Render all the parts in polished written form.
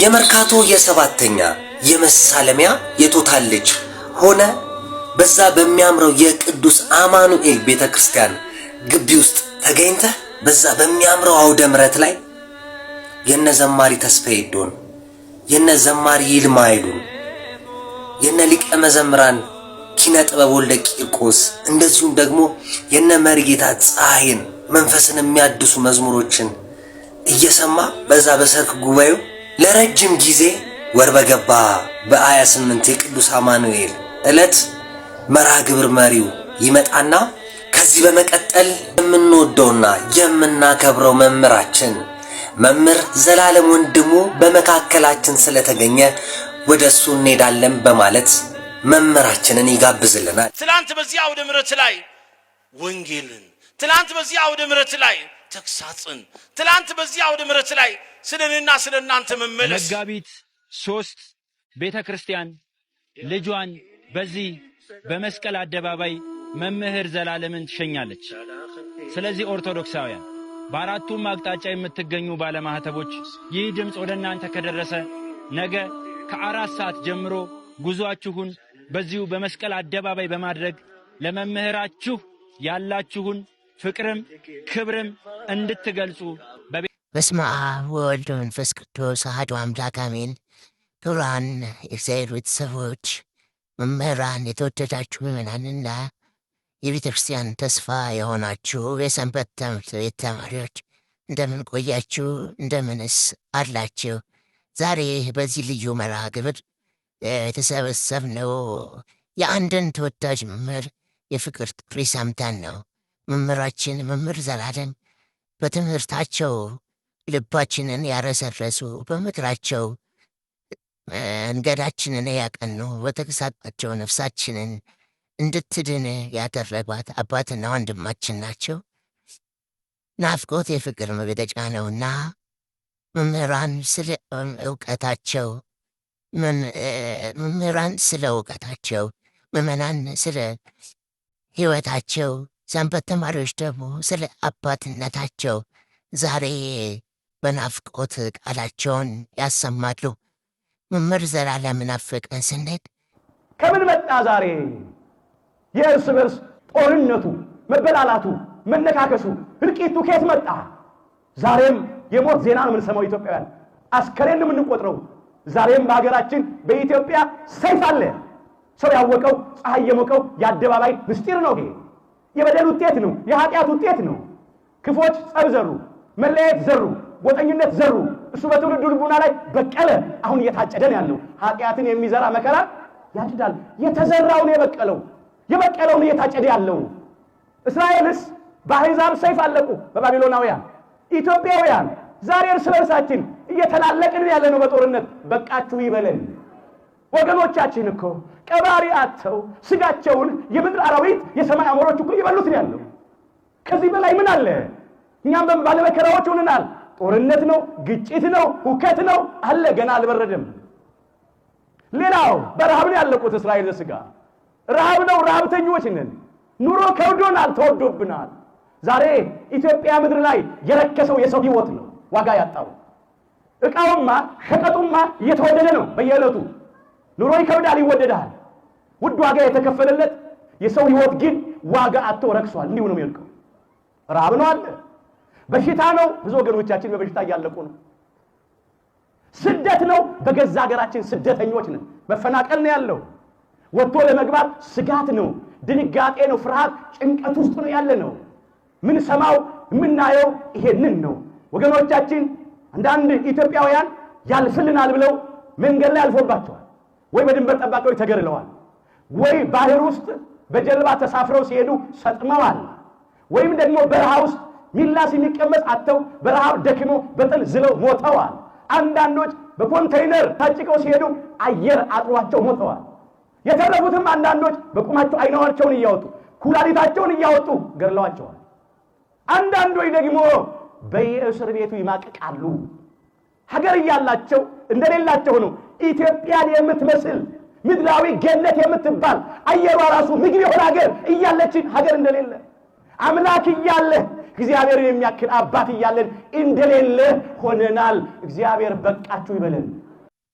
የመርካቶ የሰባተኛ የመሳለሚያ የቶታል ልጅ ሆነ በዛ በሚያምረው የቅዱስ አማኑኤል ቤተክርስቲያን ግቢ ውስጥ ተገኝተህ በዛ በሚያምረው አውደ ምሕረት ላይ የነ ዘማሪ ተስፋዬ ዶን የነ ዘማሪ ይልማ ኃይሉን የነ ሊቀ መዘምራን ኪነ ጥበብ ወልደ ቂርቆስ እንደዚሁም ደግሞ የነ መሪጌታ ፀሐይን መንፈስን የሚያድሱ መዝሙሮችን እየሰማ በዛ በሰርክ ጉባኤው ለረጅም ጊዜ ወር በገባ በ28 የቅዱስ አማኑኤል ዕለት መርሃ ግብር መሪው ይመጣና ከዚህ በመቀጠል የምንወደውና የምናከብረው መምህራችን መምህር ዘላለም ወንድሙ በመካከላችን ስለተገኘ ወደሱ እንሄዳለን በማለት መምህራችንን ይጋብዝልናል። ትላንት በዚህ አውደ ምሕረት ላይ ወንጌልን፣ ትላንት በዚህ አውደ ምሕረት ላይ ተግሳጽን፣ ትላንት በዚህ አውደ ምሕረት ላይ ስለኔና ስለናንተ መመለስ መጋቢት 3 ቤተክርስቲያን ልጇን በዚህ በመስቀል አደባባይ መምህር ዘላለምን ትሸኛለች። ስለዚህ ኦርቶዶክሳውያን በአራቱም አቅጣጫ የምትገኙ ባለማህተቦች ይህ ድምጽ ወደናንተ ከደረሰ ነገ ከ4 ሰዓት ጀምሮ ጉዟችሁን በዚሁ በመስቀል አደባባይ በማድረግ ለመምህራችሁ ያላችሁን ፍቅርም ክብርም እንድትገልጹ በስመ አብ ወወልድ ወመንፈስ ቅዱስ አሐዱ አምላክ አሜን። ክቡራን የእግዚአብሔር ቤተሰቦች፣ መምህራን፣ የተወደዳችሁ ምዕመናንና የቤተ ክርስቲያን ተስፋ የሆናችሁ የሰንበት ትምህርት ቤት ተማሪዎች እንደምን ቆያችሁ? እንደምንስ አላችሁ? ዛሬ በዚህ ልዩ መርሃ ግብር የተሰበሰብነው የአንድን ተወዳጅ መምህር የፍቅር ጥሪ ሰምተን ነው። መምህራችን መምህር ዘላለም በትምህርታቸው ልባችንን ያረሰረሱ፣ በምክራቸው መንገዳችንን ያቀኑ፣ በተግሳጻቸው ነፍሳችንን እንድትድን ያደረጓት አባትና ወንድማችን ናቸው። ናፍቆት የፍቅር መግለጫ ነውና መምህራን ስለ እውቀታቸው ምዕመናን ስለ ሕይወታቸው፣ ሰንበት ተማሪዎች ደግሞ ስለ አባትነታቸው ዛሬ በናፍቆት ቃላቸውን ያሰማሉ። መምህር ዘላለም ናፈቀን ስንል ከምን መጣ ዛሬ የእርስ በርስ ጦርነቱ፣ መበላላቱ፣ መነካከሱ፣ እልቂቱ ከየት መጣ? ዛሬም የሞት ዜና ነው የምንሰማው። ኢትዮጵያውያን አስከሬን ነው የምንቆጥረው። ዛሬም በሀገራችን በኢትዮጵያ ሰይፍ አለ። ሰው ያወቀው ፀሐይ የሞቀው የአደባባይ ምስጢር ነው። ይሄ የበደል ውጤት ነው፣ የኃጢአት ውጤት ነው። ክፎች ጸብ ዘሩ፣ መለያየት ዘሩ፣ ጎጠኝነት ዘሩ። እሱ በትውልዱ ልቡና ላይ በቀለ። አሁን እየታጨደ ነው ያለው። ኃጢአትን የሚዘራ መከራ ያጭዳል። የተዘራውን የበቀለውን እየታጨደ ያለው። እስራኤልስ በአሕዛብ ሰይፍ አለቁ በባቢሎናውያን። ኢትዮጵያውያን ዛሬ እርስ በርሳችን እየተላለቅን ያለ ነው በጦርነት። በቃችሁ ይበለን። ወገኖቻችን እኮ ቀባሪ አጥተው ስጋቸውን የምድር አራዊት የሰማይ አሞሮች እኮ ይበሉት ነው ያለው። ከዚህ በላይ ምን አለ? እኛም ባለመከራዎች ሆነናል። ጦርነት ነው፣ ግጭት ነው፣ ሁከት ነው አለ። ገና አልበረደም። ሌላው በረሃብ ነው ያለቁት እስራኤል ዘሥጋ። ረሃብ ነው፣ ረሃብተኞች ነን። ኑሮ ከብዶናል፣ ተወዶብናል። ዛሬ ኢትዮጵያ ምድር ላይ የረከሰው የሰው ሕይወት ነው ዋጋ ያጣው። ዕቃውማ ሸቀጡማ እየተወደደ ነው በየዕለቱ። ኑሮ ይከብዳል፣ ይወደዳል። ውድ ዋጋ የተከፈለለት የሰው ሕይወት ግን ዋጋ አጥቶ ረክሷል። እንዲሁ ነው የሚልቀው። ረሃብ ነው አለ፣ በሽታ ነው። ብዙ ወገኖቻችን በበሽታ እያለቁ ነው። ስደት ነው። በገዛ ሀገራችን ስደተኞች ነን። መፈናቀል ነው ያለው። ወጥቶ ለመግባት ስጋት ነው፣ ድንጋጤ ነው፣ ፍርሃት፣ ጭንቀት ውስጥ ነው ያለ ነው። ምን ሰማው የምናየው ይሄንን ነው ወገኖቻችን። አንዳንድ ኢትዮጵያውያን ያልፍልናል ብለው መንገድ ላይ አልፎባቸዋል። ወይ በድንበር ጠባቂዎች ተገድለዋል፣ ወይ ባህር ውስጥ በጀልባ ተሳፍረው ሲሄዱ ሰጥመዋል፣ ወይም ደግሞ በረሃ ውስጥ ሚላስ የሚቀመጥ አጥተው በረሃብ ደክመው በጥል ዝለው ሞተዋል። አንዳንዶች በኮንቴይነር ታጭቀው ሲሄዱ አየር አጥሯቸው ሞተዋል። የተረፉትም አንዳንዶች በቁማቸው አይናቸውን እያወጡ ኩላሊታቸውን እያወጡ ገድለዋቸዋል። አንዳንዶች ደግሞ በየእስር ቤቱ ይማቀቃሉ። ሀገር እያላቸው እንደሌላቸው ነው። ኢትዮጵያን የምትመስል ምድራዊ ገነት የምትባል አየሯ ራሱ ምግብ የሆነ ሀገር እያለችን ሀገር እንደሌለ፣ አምላክ እያለ እግዚአብሔር የሚያክል አባት እያለን እንደሌለ ሆነናል። እግዚአብሔር በቃችሁ ይበለን።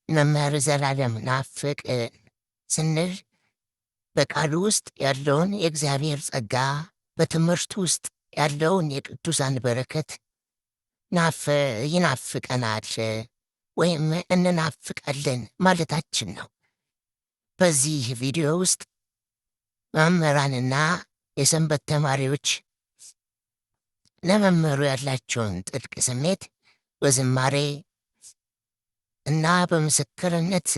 መምህር ዘላለም ናፍቅ ስንል በቃሉ ውስጥ ያለውን የእግዚአብሔር ጸጋ፣ በትምህርቱ ውስጥ ያለውን የቅዱሳን በረከት ይናፍቀናል ወይም እንናፍቃለን ማለታችን ነው። በዚህ ቪዲዮ ውስጥ መምህራንና የሰንበት ተማሪዎች ለመምህሩ ያላቸውን ጥልቅ ስሜት በዝማሬ እና በምስክርነት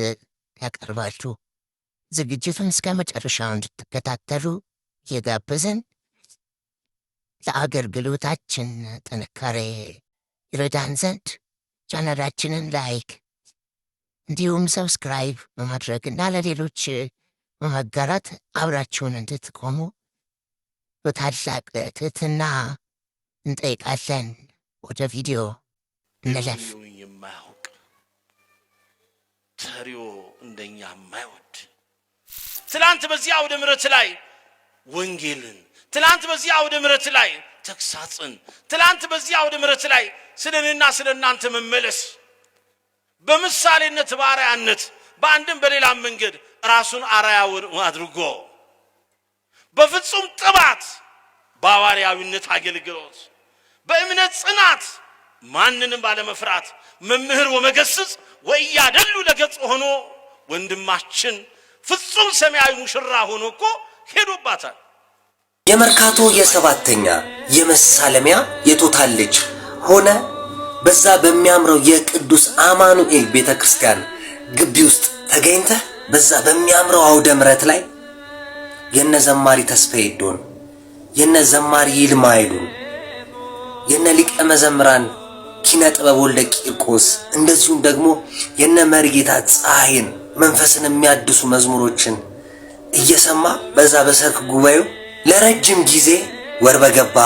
ያቀርባሉ። ዝግጅቱን እስከ መጨረሻው እንድትከታተሉ የጋበዝን ለአገልግሎታችን ጥንካሬ ይረዳን ዘንድ ቻናላችንን ላይክ እንዲሁም ሰብስክራይብ በማድረግና ለሌሎች በመጋራት አብራችሁን እንድትቆሙ በታላቅ ትህትና እንጠይቃለን። ወደ ቪዲዮ እንለፍ። የማያውቅ ተሪዮ እንደኛ የማይወድ ትላንት በዚህ አውደ ምሕረት ላይ ወንጌልን፣ ትላንት በዚህ አውደ ምሕረት ላይ ተግሳጽን፣ ትላንት በዚህ አውደ ምሕረት ላይ ስለኔና ስለናንተ መመለስ በምሳሌነት በአርአያነት በአንድም በሌላም መንገድ ራሱን አርአያው አድርጎ በፍጹም ጥባት በሐዋርያዊነት አገልግሎት በእምነት ጽናት ማንንም ባለመፍራት መምህር ወመገስጽ ወያደሉ ለገጽ ሆኖ ወንድማችን ፍጹም ሰማያዊ ሙሽራ ሆኖ እኮ ሄዶባታል። የመርካቶ የሰባተኛ የመሳለሚያ የቶታል ልጅ ሆነ በዛ በሚያምረው የቅዱስ አማኑኤል ቤተክርስቲያን ግቢ ውስጥ ተገኝተህ በዛ በሚያምረው አውደ ምሕረት ላይ የነ ዘማሪ ተስፋዬ ዶን፣ የነ ዘማሪ ይልማ ኃይሉን፣ የነ ሊቀ መዘምራን ኪነ ጥበብ ወልደ ቂርቆስ እንደዚሁም ደግሞ የነ መሪጌታ ፀሐይን መንፈስን የሚያድሱ መዝሙሮችን እየሰማ በዛ በሰርክ ጉባኤው ለረጅም ጊዜ ወር በገባ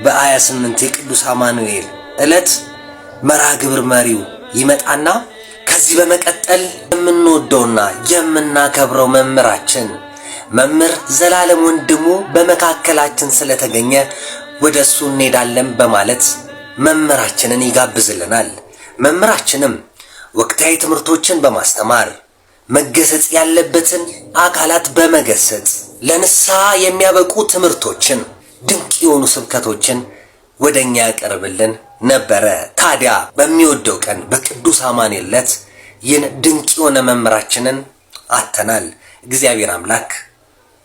በ28 የቅዱስ አማኑኤል ዕለት መርሃ ግብር መሪው ይመጣና ከዚህ በመቀጠል የምንወደውና የምናከብረው መምህራችን መምህር ዘላለም ወንድሙ በመካከላችን ስለተገኘ ወደሱ እንሄዳለን በማለት መምህራችንን ይጋብዝልናል። መምህራችንም ወቅታዊ ትምህርቶችን በማስተማር መገሰጽ ያለበትን አካላት በመገሰጽ ለንስሐ የሚያበቁ ትምህርቶችን፣ ድንቅ የሆኑ ስብከቶችን ወደኛ ያቀርብልን ነበረ። ታዲያ በሚወደው ቀን በቅዱስ አማኑኤል ዕለት ይህን ድንቅ የሆነ መምህራችንን አጥተናል። እግዚአብሔር አምላክ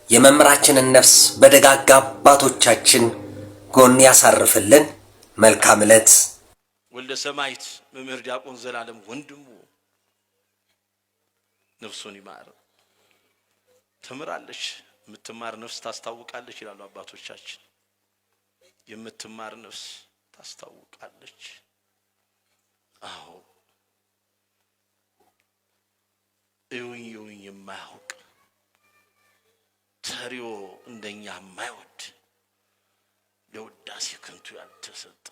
የመምህራችንን ነፍስ በደጋጋ አባቶቻችን ጎን ያሳርፍልን። መልካም ዕለት። ወልደ ሰማዕት መምህር ዲያቆን ዘላለም ወንድሙ ነፍሱን ይማር። ትምራለች፣ የምትማር ነፍስ ታስታውቃለች ይላሉ አባቶቻችን። የምትማር ነፍስ ታስታውቃለች። አዎ እዩኝ የማያውቅ ተሪዮ እንደኛ የማይወድ ለውዳሴ ከንቱ ያልተሰጠ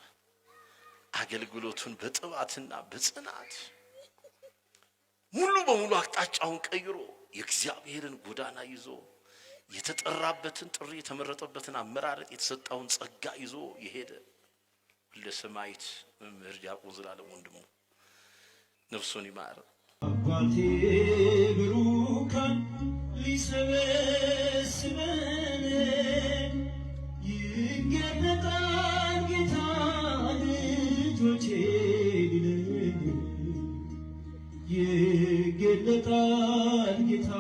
አገልግሎቱን በጥባትና በጽናት ሙሉ በሙሉ አቅጣጫውን ቀይሮ የእግዚአብሔርን ጎዳና ይዞ የተጠራበትን ጥሪ የተመረጠበትን አመራረጥ የተሰጠውን ጸጋ ይዞ የሄደ ወልደ ሰማዕት መምህር ዲያቆን ዘላለም ወንድሙ ነፍሱን ይማር። አባቴ ብሩካን ሊሰበስበን ይገለጣል ጌታ ልጆቼ ሊለን ይገለጣል ጌታ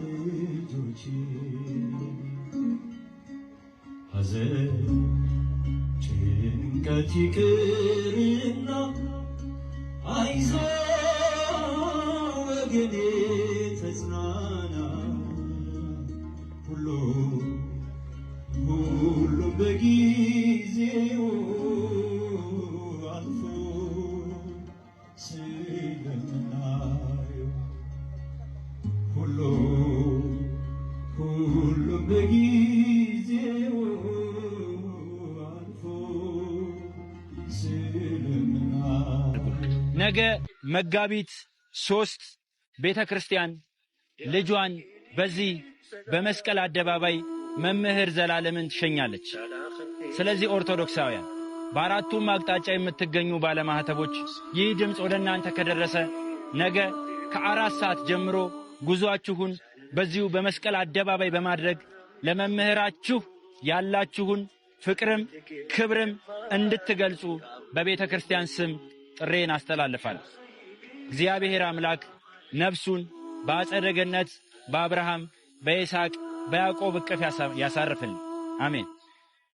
ልጆቼ ሐዘን ጭንቀት ይቅርና አይዞህ ወገኔ ተጽናና ሁሉም በጊዜው አልፎ ስለምናየው ሁሉም በጊዜው አልፎ ስለምናየው ነገ መጋቢት 3 ቤተ ክርስቲያን ልጇን በዚህ በመስቀል አደባባይ መምህር ዘላለምን ትሸኛለች። ስለዚህ ኦርቶዶክሳውያን በአራቱም አቅጣጫ የምትገኙ ባለማህተቦች ይህ ድምፅ ወደ እናንተ ከደረሰ ነገ ከ4 ሰዓት ጀምሮ ጉዟችሁን በዚሁ በመስቀል አደባባይ በማድረግ ለመምህራችሁ ያላችሁን ፍቅርም ክብርም እንድትገልጹ በቤተ ክርስቲያን ስም ጥሬን አስተላልፋለሁ። እግዚአብሔር አምላክ ነፍሱን በአጸደ ገነት በአብርሃም በይስሐቅ በያዕቆብ እቅፍ ያሳርፍልን። አሜን።